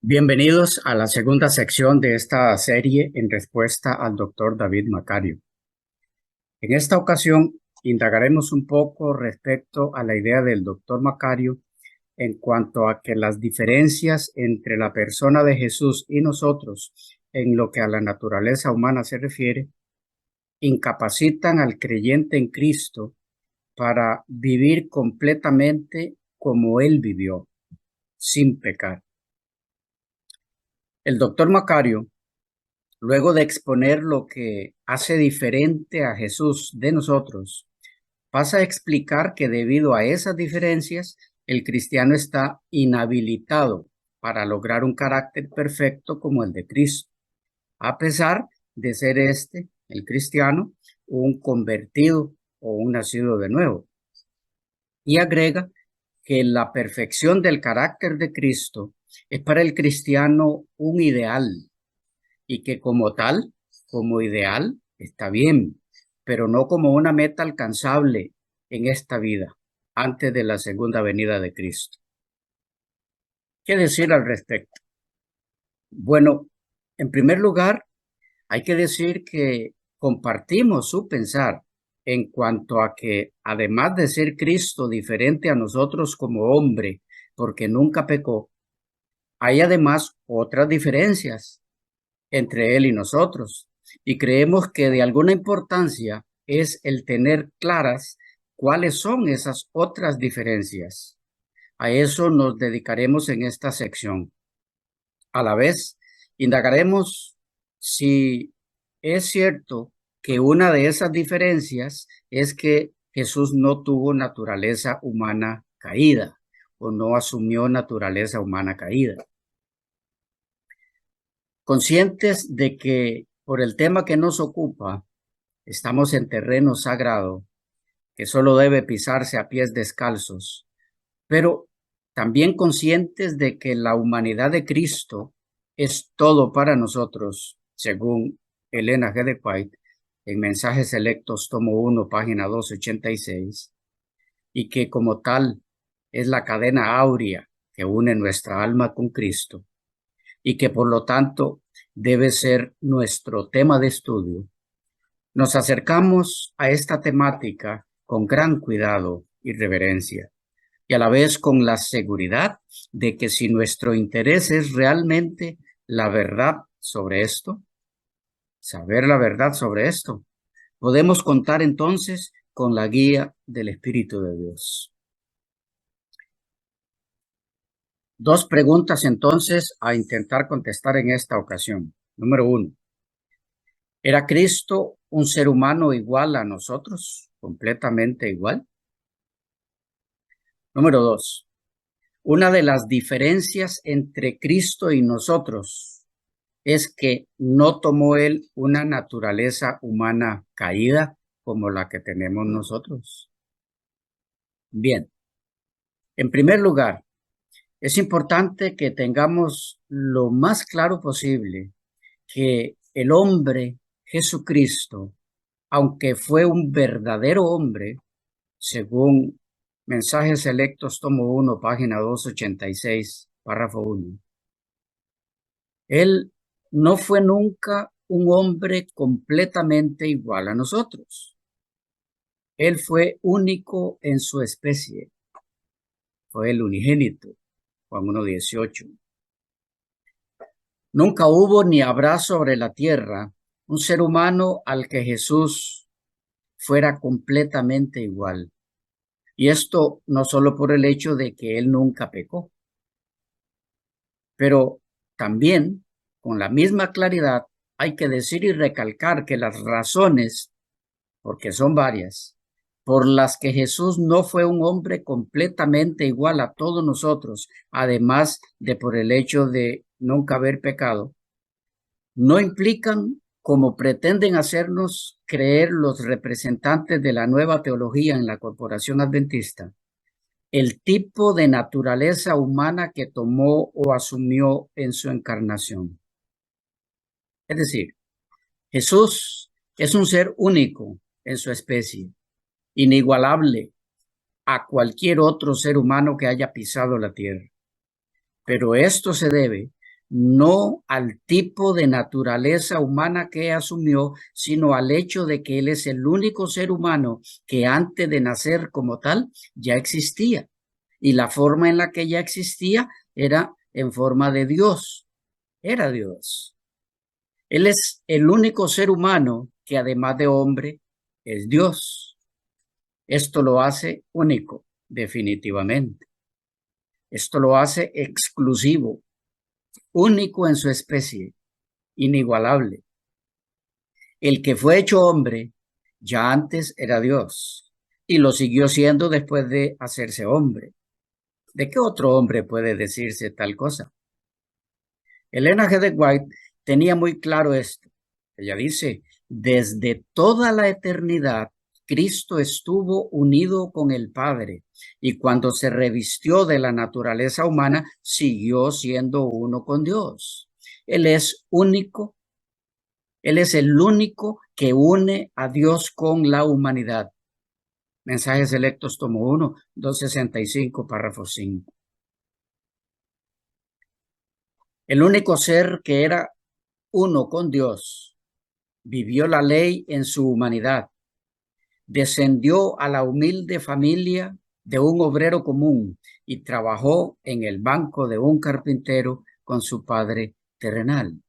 Bienvenidos a la segunda sección de esta serie en respuesta al doctor David Macario. En esta ocasión indagaremos un poco respecto a la idea del doctor Macario en cuanto a que las diferencias entre la persona de Jesús y nosotros en lo que a la naturaleza humana se refiere, incapacitan al creyente en Cristo para vivir completamente como Él vivió, sin pecar. El doctor Macario, luego de exponer lo que hace diferente a Jesús de nosotros, pasa a explicar que debido a esas diferencias, el cristiano está inhabilitado para lograr un carácter perfecto como el de Cristo, a pesar de ser el cristiano, un convertido o un nacido de nuevo. Y agrega que la perfección del carácter de Cristo es para el cristiano un ideal, y que como tal, como ideal, está bien, pero no como una meta alcanzable en esta vida, antes de la segunda venida de Cristo. ¿Qué decir al respecto? Bueno, en primer lugar, hay que decir que compartimos su pensar en cuanto a que, además de ser Cristo diferente a nosotros como hombre, porque nunca pecó, hay además otras diferencias entre él y nosotros. Y creemos que de alguna importancia es el tener claras cuáles son esas otras diferencias. A eso nos dedicaremos en esta sección. A la vez, indagaremos si es cierto que una de esas diferencias es que Jesús no tuvo naturaleza humana caída o no asumió naturaleza humana caída. Conscientes de que por el tema que nos ocupa, estamos en terreno sagrado que solo debe pisarse a pies descalzos, pero también conscientes de que la humanidad de Cristo es todo para nosotros, según Elena G. de White, en Mensajes Selectos, tomo 1, página 286, y que como tal es la cadena áurea que une nuestra alma con Cristo, y que por lo tanto debe ser nuestro tema de estudio. Nos acercamos a esta temática con gran cuidado y reverencia, y a la vez con la seguridad de que si nuestro interés es realmente la verdad sobre esto, saber la verdad sobre esto, podemos contar entonces con la guía del Espíritu de Dios. Dos preguntas entonces a intentar contestar en esta ocasión. Número 1. ¿Era Cristo un ser humano igual a nosotros? ¿Completamente igual? Número 2. Una de las diferencias entre Cristo y nosotros es que no tomó él una naturaleza humana caída como la que tenemos nosotros. Bien, en primer lugar, es importante que tengamos lo más claro posible que el hombre Jesucristo, aunque fue un verdadero hombre, según Mensajes Selectos, tomo 1, página 286, párrafo 1, él no fue nunca un hombre completamente igual a nosotros. Él fue único en su especie. Fue el unigénito, Juan 1:18. Nunca hubo ni habrá sobre la tierra un ser humano al que Jesús fuera completamente igual. Y esto no solo por el hecho de que él nunca pecó, pero también con la misma claridad hay que decir y recalcar que las razones, porque son varias, por las que Jesús no fue un hombre completamente igual a todos nosotros, además de por el hecho de nunca haber pecado, no implican, como pretenden hacernos creer los representantes de la nueva teología en la Corporación Adventista, el tipo de naturaleza humana que tomó o asumió en su encarnación. Es decir, Jesús es un ser único en su especie, inigualable a cualquier otro ser humano que haya pisado la tierra. Pero esto se debe no al tipo de naturaleza humana que asumió, sino al hecho de que él es el único ser humano que antes de nacer como tal ya existía. Y la forma en la que ya existía era en forma de Dios. Era Dios. Él es el único ser humano que además de hombre es Dios. Esto lo hace único, definitivamente. Esto lo hace exclusivo, único en su especie, inigualable. El que fue hecho hombre ya antes era Dios y lo siguió siendo después de hacerse hombre. ¿De qué otro hombre puede decirse tal cosa? Elena G. de White tenía muy claro esto. Ella dice, desde toda la eternidad, Cristo estuvo unido con el Padre y cuando se revistió de la naturaleza humana, siguió siendo uno con Dios. Él es único, Él es el único que une a Dios con la humanidad. Mensajes Selectos, tomo 1, 265, párrafo 5. El único ser que era uno con Dios, vivió la ley en su humanidad, descendió a la humilde familia de un obrero común y trabajó en el banco de un carpintero con su padre terrenal,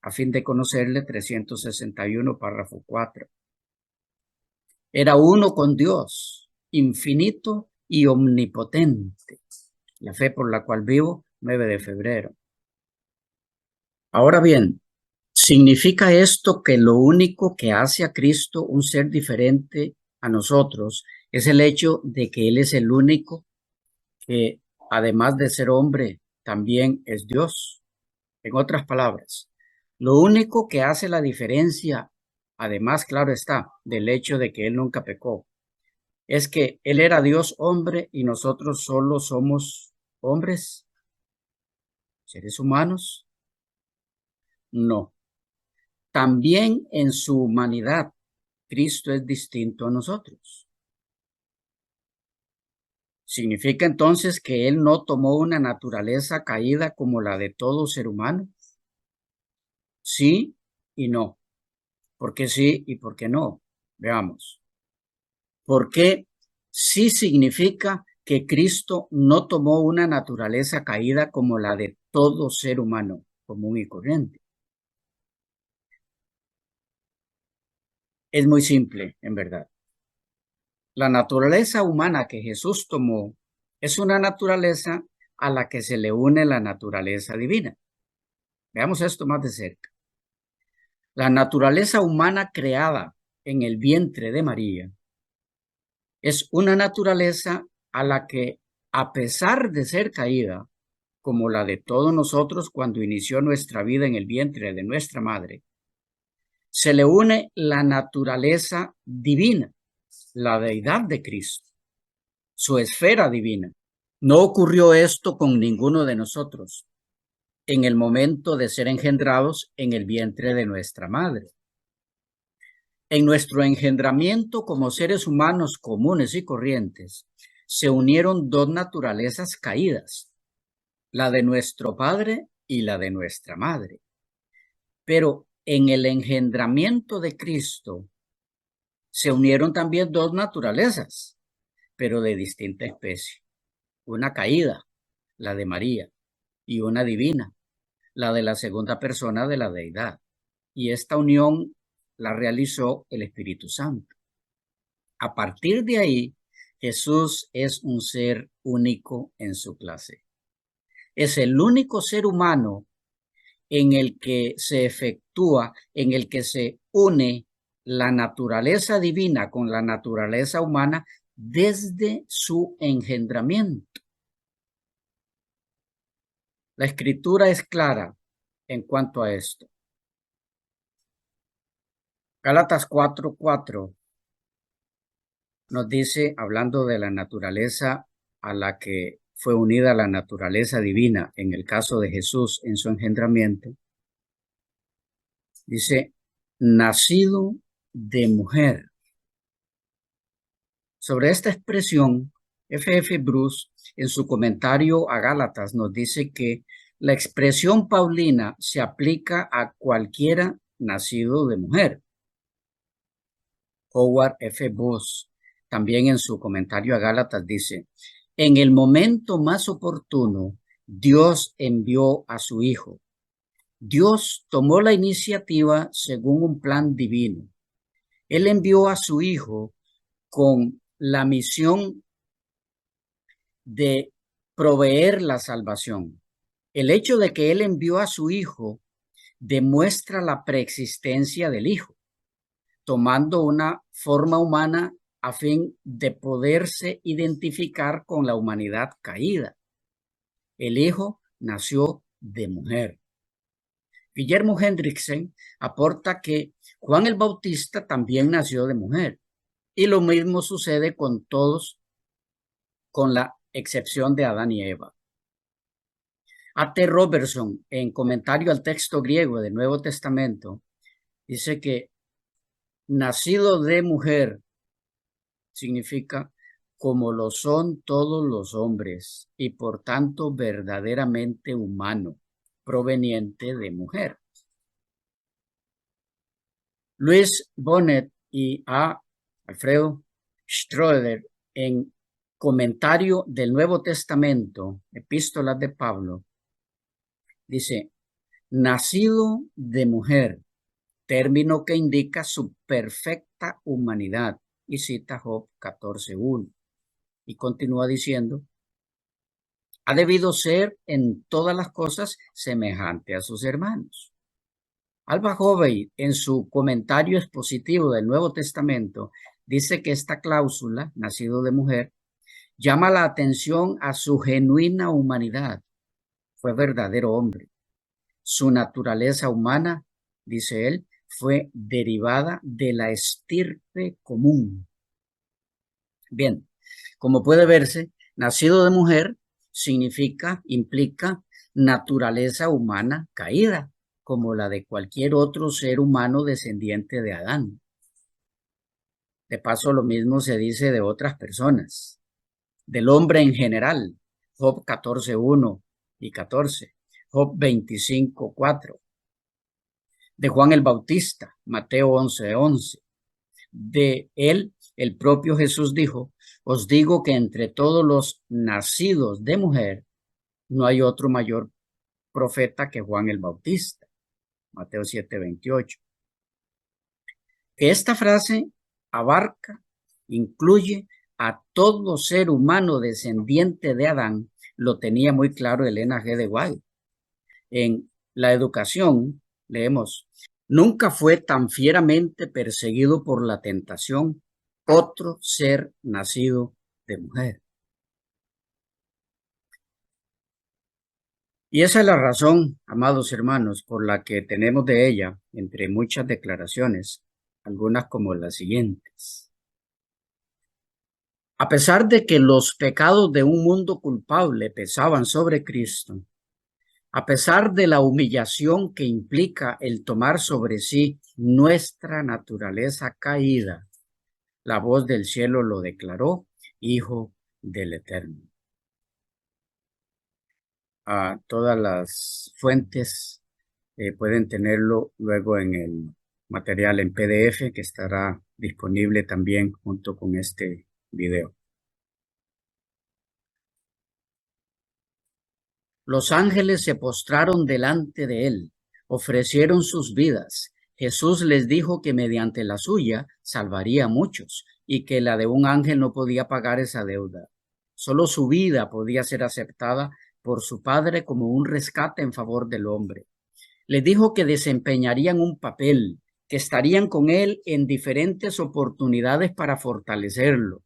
a fin de conocerle 361, párrafo 4. Era uno con Dios, infinito y omnipotente. La fe por la cual vivo, 9 de febrero. Ahora bien, ¿significa esto que lo único que hace a Cristo un ser diferente a nosotros es el hecho de que Él es el único que, además de ser hombre, también es Dios? En otras palabras, lo único que hace la diferencia, además, claro está, del hecho de que Él nunca pecó, es que Él era Dios hombre y nosotros solo somos hombres, seres humanos. No. También en su humanidad, Cristo es distinto a nosotros. ¿Significa entonces que Él no tomó una naturaleza caída como la de todo ser humano? Sí y no. ¿Por qué sí y por qué no? Veamos. ¿Por qué sí significa que Cristo no tomó una naturaleza caída como la de todo ser humano común y corriente? Es muy simple, en verdad. La naturaleza humana que Jesús tomó es una naturaleza a la que se le une la naturaleza divina. Veamos esto más de cerca. La naturaleza humana creada en el vientre de María es una naturaleza a la que, a pesar de ser caída, como la de todos nosotros cuando inició nuestra vida en el vientre de nuestra madre, se le une la naturaleza divina, la deidad de Cristo, su esfera divina. No ocurrió esto con ninguno de nosotros en el momento de ser engendrados en el vientre de nuestra madre. En nuestro engendramiento como seres humanos comunes y corrientes, se unieron dos naturalezas caídas, la de nuestro padre y la de nuestra madre. Pero en el engendramiento de Cristo, se unieron también dos naturalezas, pero de distinta especie. Una caída, la de María, y una divina, la de la segunda persona de la deidad. Y esta unión la realizó el Espíritu Santo. A partir de ahí, Jesús es un ser único en su clase. Es el único ser humano en el que se efectúa, en el que se une la naturaleza divina con la naturaleza humana desde su engendramiento. La escritura es clara en cuanto a esto. Gálatas 4:4 nos dice, hablando de la naturaleza a la que fue unida la naturaleza divina en el caso de Jesús en su engendramiento, dice, nacido de mujer. Sobre esta expresión, F.F. Bruce, en su comentario a Gálatas, nos dice que La expresión paulina se aplica a cualquiera nacido de mujer. Howard F. Booth, también en su comentario a Gálatas, dice: en el momento más oportuno, Dios envió a su Hijo. Dios tomó la iniciativa según un plan divino. Él envió a su Hijo con la misión de proveer la salvación. El hecho de que Él envió a su Hijo demuestra la preexistencia del Hijo, tomando una forma humana a fin de poderse identificar con la humanidad caída. El Hijo nació de mujer. Guillermo Hendrickson aporta que Juan el Bautista también nació de mujer, y lo mismo sucede con todos, con la excepción de Adán y Eva. A.T. Robertson, en comentario al texto griego del Nuevo Testamento, dice que nacido de mujer significa como lo son todos los hombres y por tanto verdaderamente humano, proveniente de mujer. Luis Bonnet y A. Alfredo Schroeder, en comentario del Nuevo Testamento, Epístolas de Pablo, dice: nacido de mujer, término que indica su perfecta humanidad, y cita Job 14:1. Y continúa diciendo: ha debido ser en todas las cosas semejante a sus hermanos. Alba Hovey, en su comentario expositivo del Nuevo Testamento, dice que esta cláusula, nacido de mujer, llama la atención a su genuina humanidad. Fue verdadero hombre. Su naturaleza humana, dice él, fue derivada de la estirpe común. Bien, como puede verse, nacido de mujer implica naturaleza humana caída, como la de cualquier otro ser humano descendiente de Adán. De paso, lo mismo se dice de otras personas, del hombre en general, Job 14:1 y 14, Job 25:4, de Juan el Bautista, Mateo 11:11. De él, el propio Jesús dijo: os digo que entre todos los nacidos de mujer, no hay otro mayor profeta que Juan el Bautista, Mateo 7:28. Que esta frase abarca, incluye a todo ser humano descendiente de Adán, lo tenía muy claro Elena G. de White. En La Educación leemos: nunca fue tan fieramente perseguido por la tentación otro ser nacido de mujer. Y esa es la razón, amados hermanos, por la que tenemos de ella, entre muchas declaraciones, algunas como las siguientes. A pesar de que los pecados de un mundo culpable pesaban sobre Cristo, a pesar de la humillación que implica el tomar sobre sí nuestra naturaleza caída, la voz del cielo lo declaró Hijo del Eterno. Todas las fuentes pueden tenerlo luego en el material en PDF que estará disponible también junto con este video. Los ángeles se postraron delante de él, ofrecieron sus vidas. Jesús les dijo que mediante la suya salvaría a muchos y que la de un ángel no podía pagar esa deuda. Solo su vida podía ser aceptada por su Padre como un rescate en favor del hombre. Les dijo que desempeñarían un papel, que estarían con él en diferentes oportunidades para fortalecerlo,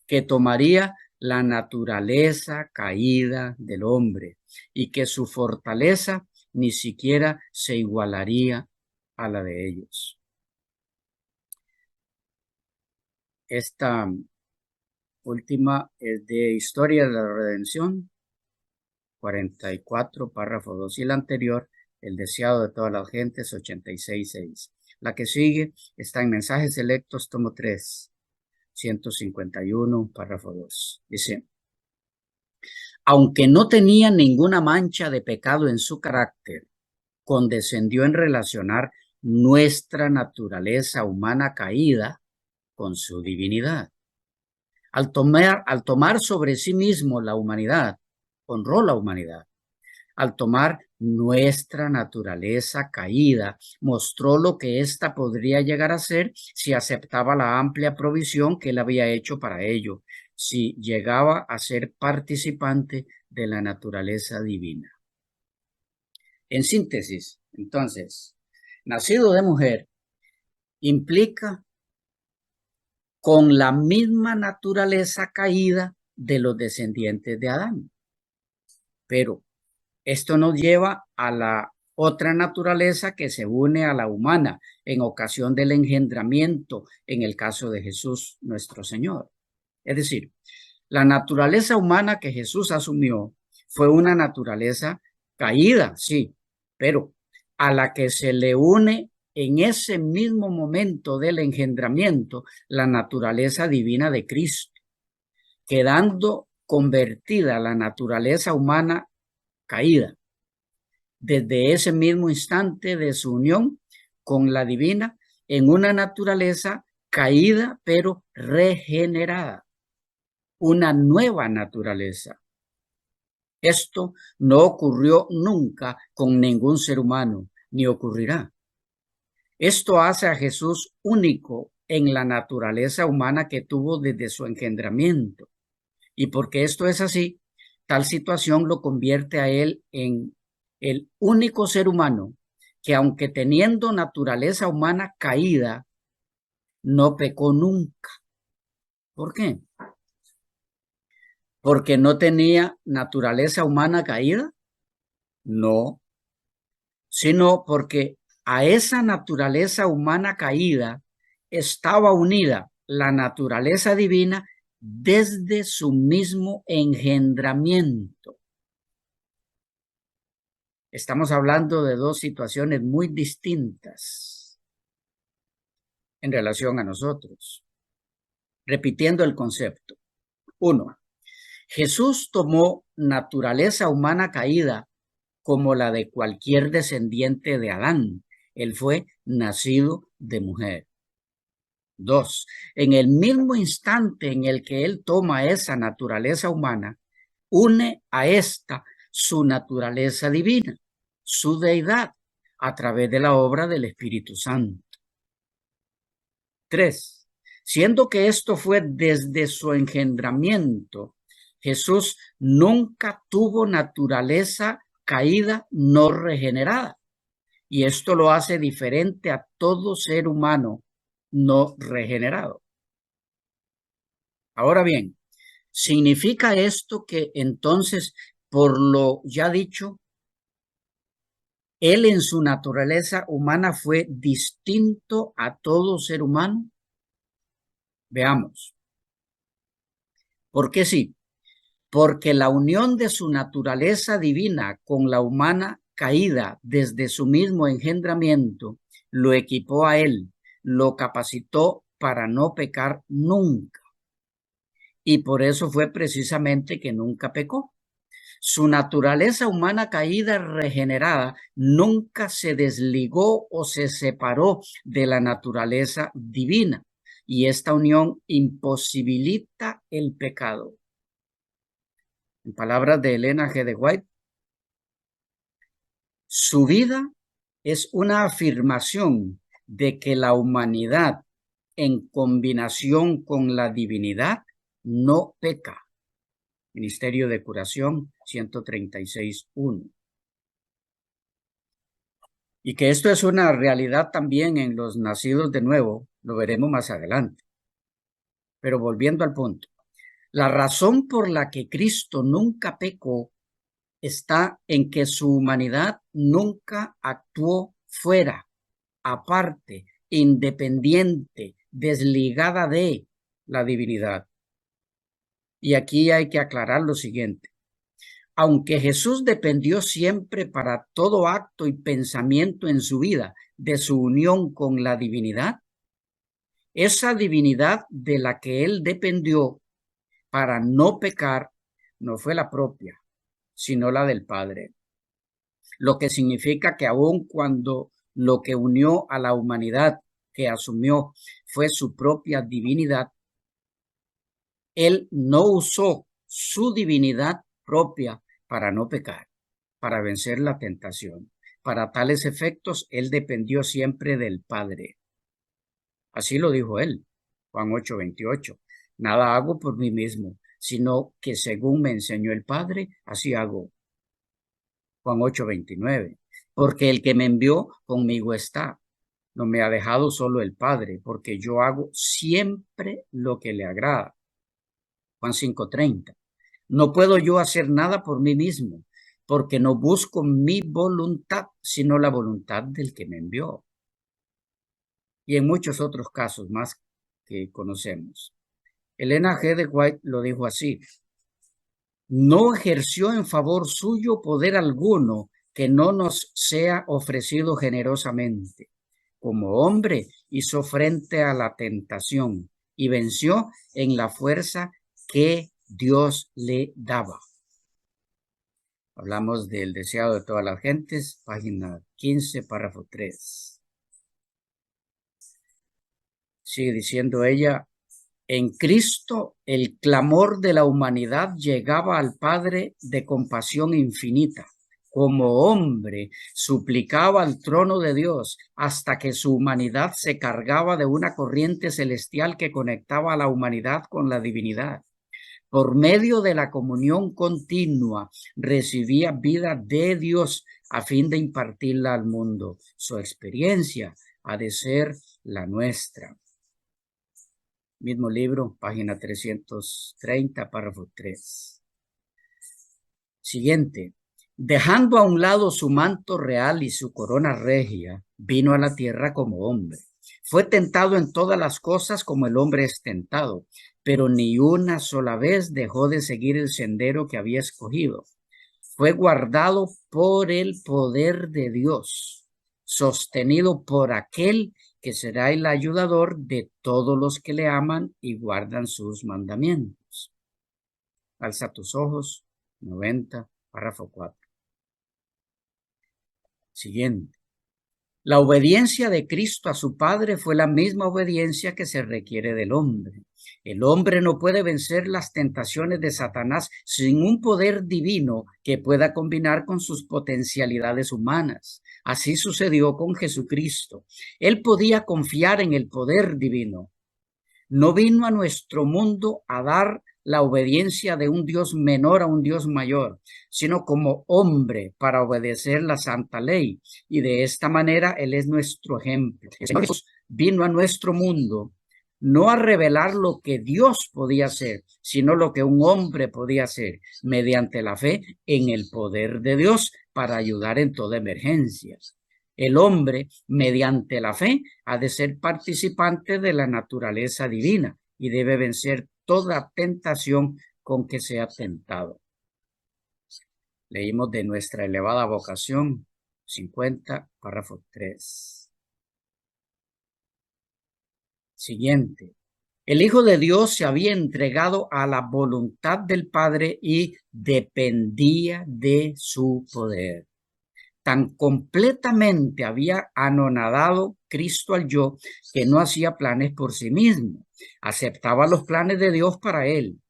que tomaría la naturaleza caída del hombre y que su fortaleza ni siquiera se igualaría a la de ellos. Esta última es de Historia de la Redención, 44, párrafo 2, y la anterior, El deseado de todas las gentes, 86:6. La que sigue está en Mensajes Selectos, tomo 3, 151, párrafo 2. Dice: Aunque no tenía ninguna mancha de pecado en su carácter, condescendió en relacionar nuestra naturaleza humana caída con su divinidad. Al tomar sobre sí mismo la humanidad, honró la humanidad. Al tomar nuestra naturaleza caída, mostró lo que ésta podría llegar a ser si aceptaba la amplia provisión que él había hecho para ello, si llegaba a ser participante de la naturaleza divina. En síntesis, entonces, nacido de mujer implica con la misma naturaleza caída de los descendientes de Adán. Pero esto nos lleva a la otra naturaleza que se une a la humana en ocasión del engendramiento, en el caso de Jesús nuestro Señor. Es decir, la naturaleza humana que Jesús asumió fue una naturaleza caída, sí, pero a la que se le une en ese mismo momento del engendramiento la naturaleza divina de Cristo, quedando convertida la naturaleza humana caída desde ese mismo instante de su unión con la divina en una naturaleza caída pero regenerada, una nueva naturaleza. Esto no ocurrió nunca con ningún ser humano, ni ocurrirá. Esto hace a Jesús único en la naturaleza humana que tuvo desde su engendramiento. Y porque esto es así, tal situación lo convierte a él en el único ser humano que, aunque teniendo naturaleza humana caída, no pecó nunca. ¿Por qué? ¿Porque no tenía naturaleza humana caída? No, sino porque a esa naturaleza humana caída estaba unida la naturaleza divina desde su mismo engendramiento. Estamos hablando de dos situaciones muy distintas en relación a nosotros. Repitiendo el concepto. 1. Jesús tomó naturaleza humana caída como la de cualquier descendiente de Adán. Él fue nacido de mujer. 2. En el mismo instante en el que él toma esa naturaleza humana, une a esta su naturaleza divina, su deidad, a través de la obra del Espíritu Santo. 3. Siendo que esto fue desde su engendramiento, Jesús nunca tuvo naturaleza caída no regenerada. Y esto lo hace diferente a todo ser humano no regenerado. Ahora bien, ¿significa esto que entonces, por lo ya dicho, él en su naturaleza humana fue distinto a todo ser humano? Veamos. ¿Por qué sí? Porque la unión de su naturaleza divina con la humana caída desde su mismo engendramiento lo equipó a él, lo capacitó para no pecar nunca. Y por eso fue precisamente que nunca pecó. Su naturaleza humana caída regenerada nunca se desligó o se separó de la naturaleza divina, y esta unión imposibilita el pecado. En palabras de Elena G. de White, su vida es una afirmación de que la humanidad, en combinación con la divinidad, no peca. Ministerio de Curación 136.1. Y que esto es una realidad también en los nacidos de nuevo, lo veremos más adelante. Pero volviendo al punto, la razón por la que Cristo nunca pecó está en que su humanidad nunca actuó fuera, aparte, independiente, desligada de la divinidad. Y aquí hay que aclarar lo siguiente. Aunque Jesús dependió siempre para todo acto y pensamiento en su vida de su unión con la divinidad, esa divinidad de la que él dependió para no pecar no fue la propia, sino la del Padre. Lo que significa que aun cuando lo que unió a la humanidad que asumió fue su propia divinidad, él no usó su divinidad propia para no pecar, para vencer la tentación. Para tales efectos, él dependió siempre del Padre. Así lo dijo él, Juan 8:28. Nada hago por mí mismo, sino que según me enseñó el Padre, así hago. Juan 8:29. Porque el que me envió conmigo está. No me ha dejado solo el Padre, porque yo hago siempre lo que le agrada. Juan 5:30. No puedo yo hacer nada por mí mismo, porque no busco mi voluntad, sino la voluntad del que me envió. Y en muchos otros casos más que conocemos. Elena G. de White lo dijo así: no ejerció en favor suyo poder alguno que no nos sea ofrecido generosamente. Como hombre hizo frente a la tentación y venció en la fuerza que Dios le daba. Hablamos del deseado de todas las gentes, página 15, párrafo 3. Sigue diciendo ella: en Cristo el clamor de la humanidad llegaba al Padre de compasión infinita. Como hombre suplicaba al trono de Dios hasta que su humanidad se cargaba de una corriente celestial que conectaba a la humanidad con la divinidad. Por medio de la comunión continua recibía vida de Dios a fin de impartirla al mundo. Su experiencia ha de ser la nuestra. Mismo libro, página 330, párrafo 3. Siguiente. Dejando a un lado su manto real y su corona regia, vino a la tierra como hombre. Fue tentado en todas las cosas como el hombre es tentado, pero ni una sola vez dejó de seguir el sendero que había escogido. Fue guardado por el poder de Dios, sostenido por aquel que será el ayudador de todos los que le aman y guardan sus mandamientos. Alza tus ojos, 90, párrafo 4. Siguiente. La obediencia de Cristo a su Padre fue la misma obediencia que se requiere del hombre. El hombre no puede vencer las tentaciones de Satanás sin un poder divino que pueda combinar con sus potencialidades humanas. Así sucedió con Jesucristo. Él podía confiar en el poder divino. No vino a nuestro mundo a dar la obediencia de un Dios menor a un Dios mayor, sino como hombre para obedecer la santa ley. Y de esta manera Él es nuestro ejemplo. El Señor Jesús vino a nuestro mundo no a revelar lo que Dios podía hacer, sino lo que un hombre podía hacer mediante la fe en el poder de Dios para ayudar en toda emergencia. El hombre, mediante la fe, ha de ser participante de la naturaleza divina y debe vencer toda tentación con que sea tentado. Leímos de nuestra elevada vocación, 50, párrafo 3. Siguiente. El Hijo de Dios se había entregado a la voluntad del Padre y dependía de su poder. Tan completamente había anonadado Cristo al yo que no hacía planes por sí mismo, aceptaba los planes de Dios para él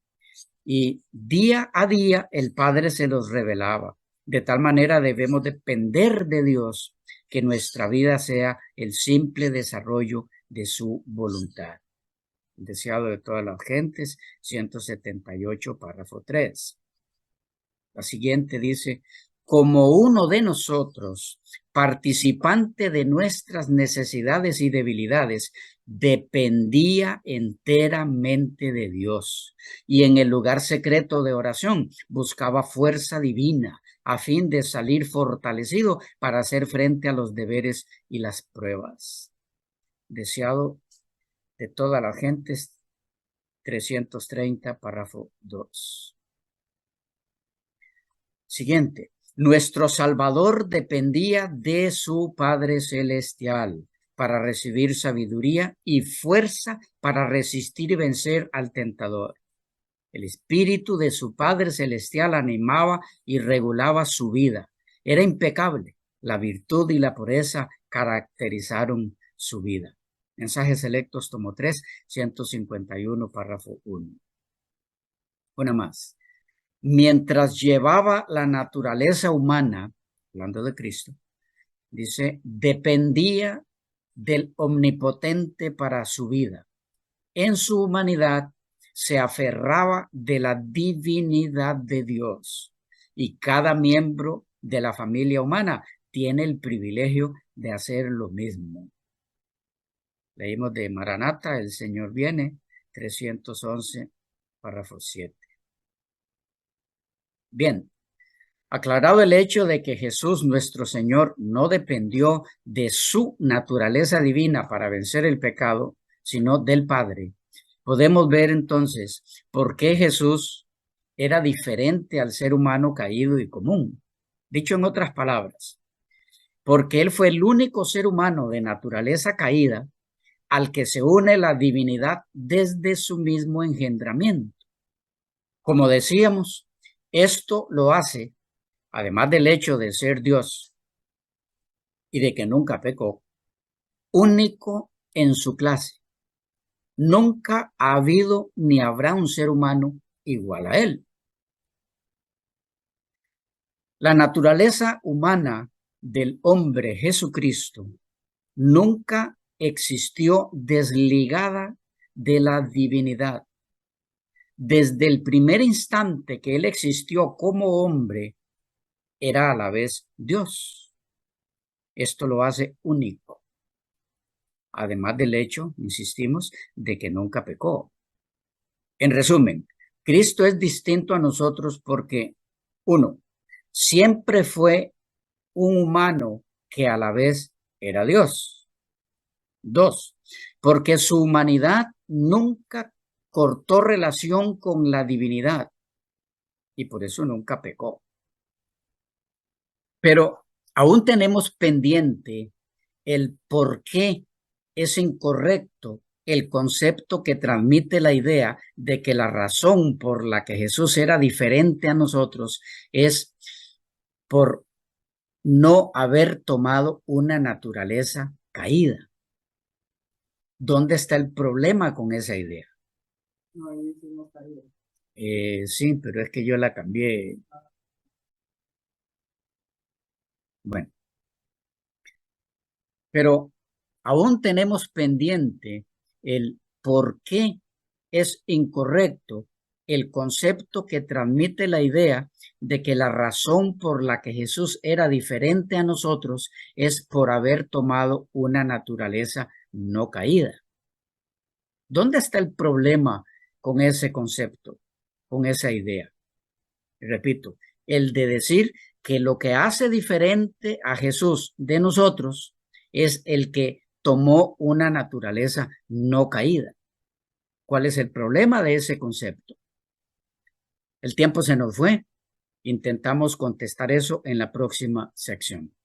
y día a día el Padre se los revelaba. De tal manera debemos depender de Dios, que nuestra vida sea el simple desarrollo de su voluntad. Deseado de todas las gentes, 178, párrafo 3. La siguiente dice: como uno de nosotros, participante de nuestras necesidades y debilidades, dependía enteramente de Dios y en el lugar secreto de oración buscaba fuerza divina a fin de salir fortalecido para hacer frente a los deberes y las pruebas. Deseado de todas las gentes, 330, párrafo 2. Siguiente. Nuestro Salvador dependía de su Padre Celestial para recibir sabiduría y fuerza para resistir y vencer al tentador. El espíritu de su Padre Celestial animaba y regulaba su vida. Era impecable. La virtud y la pureza caracterizaron su vida. Mensajes Selectos, tomo 3, 151, párrafo 1. Una más. Mientras llevaba la naturaleza humana, hablando de Cristo, dice, dependía del Omnipotente para su vida. En su humanidad se aferraba de la divinidad de Dios, y cada miembro de la familia humana tiene el privilegio de hacer lo mismo. Leímos de Maranata, el Señor viene, 311, párrafo 7. Bien, aclarado el hecho de que Jesús nuestro Señor no dependió de su naturaleza divina para vencer el pecado, sino del Padre, podemos ver entonces por qué Jesús era diferente al ser humano caído y común. Dicho en otras palabras, porque Él fue el único ser humano de naturaleza caída al que se une la divinidad desde su mismo engendramiento. Como decíamos, esto lo hace, además del hecho de ser Dios y de que nunca pecó, único en su clase. Nunca ha habido ni habrá un ser humano igual a él. La naturaleza humana del hombre Jesucristo nunca existió desligada de la divinidad. Desde el primer instante que él existió como hombre, era a la vez Dios. Esto lo hace único. Además del hecho, insistimos, de que nunca pecó. En resumen, Cristo es distinto a nosotros porque, uno, siempre fue un humano que a la vez era Dios. Dos, porque su humanidad nunca cortó relación con la divinidad y por eso nunca pecó. Pero aún tenemos pendiente el por qué es incorrecto el concepto que transmite la idea de que la razón por la que Jesús era diferente a nosotros es por no haber tomado una naturaleza caída. ¿Dónde está el problema con esa idea? Sí, pero es que yo la cambié. Bueno, pero aún tenemos pendiente el por qué es incorrecto el concepto que transmite la idea de que la razón por la que Jesús era diferente a nosotros es por haber tomado una naturaleza no caída. ¿Dónde está el problema con ese concepto, con esa idea? Repito, el de decir que lo que hace diferente a Jesús de nosotros es el que tomó una naturaleza no caída. ¿Cuál es el problema de ese concepto? El tiempo se nos fue. Intentamos contestar eso en la próxima sección.